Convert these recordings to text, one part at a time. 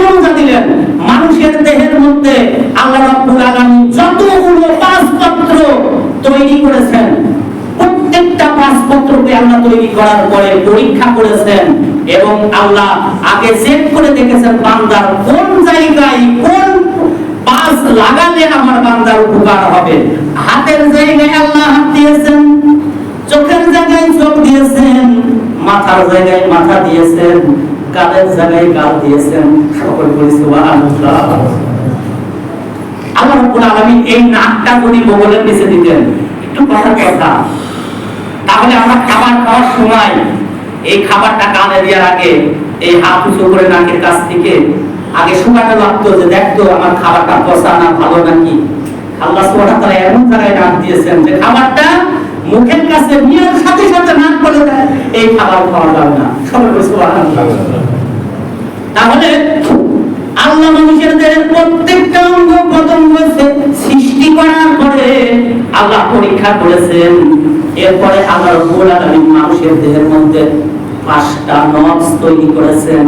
মজা দিলেন, মানুষের দেহের মধ্যে আল্লাহ রাব্বুল আলামিন যতগুলো পাঁচপত্র তৈরি করেছেন, প্রত্যেকটা পাঁচপত্রকে আল্লাহ তৈরি করার পরে পরীক্ষা করেছেন এবং আল্লাহ আগে চেক করে দেখেছেন বান্দার কোন জায়গায় কোন পাঁচ লাগালে আমার বান্দার উপকার হবে। হাতের জায়গায় আল্লাহ হাত দিয়েছেন, চোখের জায়গায় চোখ দিয়েছেন, মাথার জায়গায় মাথা দিয়েছেন, গালের জায়গায় গাল দিয়েছেন। সকল বলি সুবহানাল্লাহ। আল্লাহ রাব্বুল আলামিন এই নাকটা যদি বগলের নিচে দিতেন, একটু কথা, তাহলে আমরা খাবার খাওয়ার সময় এই খাবারটা কানে দেওয়ার আগে এই হাত উঁচু করে নাকের কাছ থেকে আগে শুকাতে লাগতো, যে দেখতো আমার খাবারটা পচা না ভালো নাকি। আল্লাহ সুবহানাহু ওয়া তাআলা এমন জায়গায় নাক দিয়েছেন যে খাবারটা মুখের কাছে নিয়ে সাথে সাথে নাক বলে দেয় এই খাবার খাওয়া যাবে না। সবাই বলে সুবহানাল্লাহ। তাহলে আল্লাহ মানুষের দেহের প্রত্যেকটা অঙ্গ প্রত্যঙ্গ সৃষ্টি করার পরে আল্লাহ পরীক্ষা করেছেন। এরপরে আল্লাহ রাব্বুল আলামিন মানুষের দেহের মধ্যে 5টা নফস তৈরি করেছেন।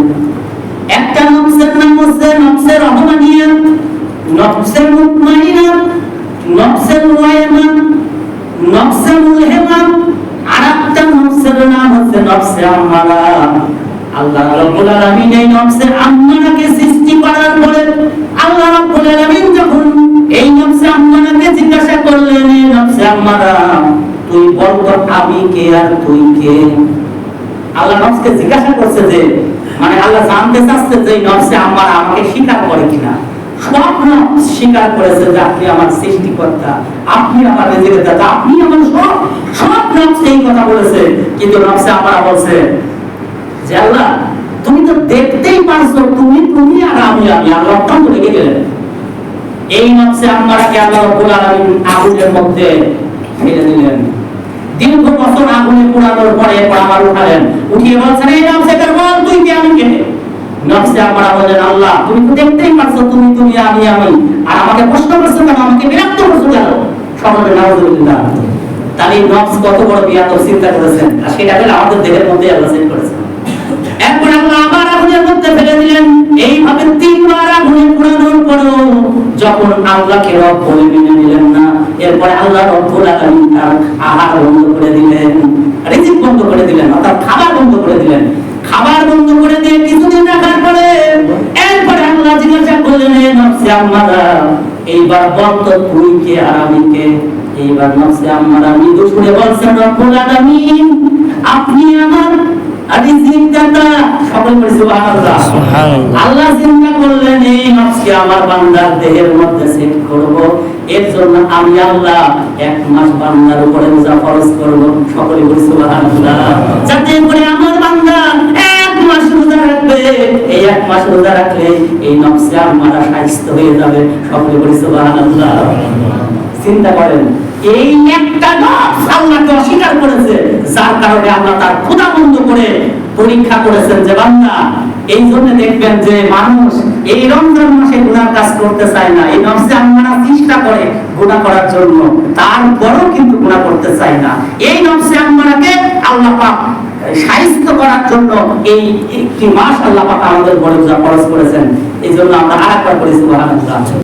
একটা নফসের নাম হচ্ছে নফসে রহমানিয়া, নফসে মুতমাইনা, নফসে মুয়াইমা, নফসে মুলহিমা, আরেকটা নফসের নাম হচ্ছে নফসে আম্মারা। আল্লাহ রাব্বুল আলামিন এই নফসে আম্মারাকে সৃষ্টি করার পরে আল্লাহ রাব্বুল আলামিন যখন এই নফসে আম্মারাকে জিজ্ঞাসা করলেন, এই নফসে আম্মারা তুই বল তো আমি কে আর তুই কে। আল্লাহ নফসকে জিজ্ঞাসা করছে যে, মানে আল্লাহ জানতে চাচ্ছে যে নফসে আম্মারা আমাকে স্বীকার করে কিনা। সব নফস স্বীকার করেছে যে আপনি আমার সৃষ্টিকর্তা, আপনি আমার রিজিকের দাতা, আপনি আমার সব নফস এই কথা বলেছে। কিন্তু নফসে আম্মারা বলছে যে আল্লাহ তুমি তো দেখতেই পারছো তুমি আর আমি আল্লাহ অত্যন্ত রেগে গেলেন। এই নফসে আম্মারাকে আল্লাহ রাব্বুল আলামিন আগুনের মধ্যে ফেলে দিলেন। দীর্ঘ বছর আগুনে পোড়ানোর পরে আবার উঠালেন, উঠিয়ে বলছেন এই নফসে বল তুই কে আমি কে। নফসে আম্মারা বলেন আল্লাহ তুমি তো দেখতেই পারছো তুমি আমি আর আমাকে প্রশ্ন করছো কেন, আমাকে বিরক্ত করছো কেন। সকলে নাউযুবিল্লাহ। তাহলে নফস কত বড় বিয়াদব চিন্তা করেছেন, আর সেটা হলো আমাদের দেহের মধ্যে আল্লাহ সেট করেছেন। এরপর আল্লাহ আবার আগুনের মধ্যে ফেলে দিলেন। এইভাবে 3বার আগুনে পোড়ানোর পরেও যখন আল্লাহকে রব বলে মেনে নিলেন না, এরপরে আল্লাহ রব্বুল আলামিন তার আহার বন্ধ করে দিলেন, রিজিক বন্ধ করে দিলেন, অর্থাৎ খাবার বন্ধ করে দিলেন। খাবার বন্ধ করে দিয়ে কিছুদিন রাখার পরে এরপরে আল্লাহ জিজ্ঞাসা করলেন, হে নফসে আম্মারা এইবার বল তো তুই কে আর আমি কে। এইবার নফসে আম্মারা মৃদু সুরে বলছেন রব্বুল আলামিন আপনি আমার রিজিক দাতা। সকলে বলে সুবহানাল্লাহ। আল্লাহ চিন্তা করলেন এই নফসকে আমার বান্দার দেহের মধ্যে সেট করব, এর জন্য আমি আল্লাহ 1 মাস বান্দার উপরে রোজা ফরজ করব। সকলে বলে সুবহানাল্লাহ। যাতে করে আমার বান্দা 1 মাস রোজা রাখবে, এই 1 মাস রোজা রাখলে এই নফসে আম্মারা শাইস্তা হয়ে যাবে। সকলে বলে সুবহানাল্লাহ। চিন্তা করেন এই একটা নফস আল্লাহকে অস্বীকার করেছে, যার কারণে আল্লাহ তার ক্ষুধা বন্ধ করে পরীক্ষা করেছেন যে বান্দা। এই জন্য দেখবেন যে মানুষ এই রমজান মাসে গুনাহ কাজ করতে চায় না, এই নফসে আম্মারা চেষ্টা করে গুনাহ করার জন্য, তারপরও কিন্তু গুনাহ করতে চায় না। এই নফসে আম্মারাকে আল্লাহ পাক শাইস্তা করার জন্য এই একটি মাস আল্লাহ পাক আমাদের বড় রোজা ফরজ করেছেন। এই জন্য আমরা আরেকবার বলি সুবহানাল্লাহ।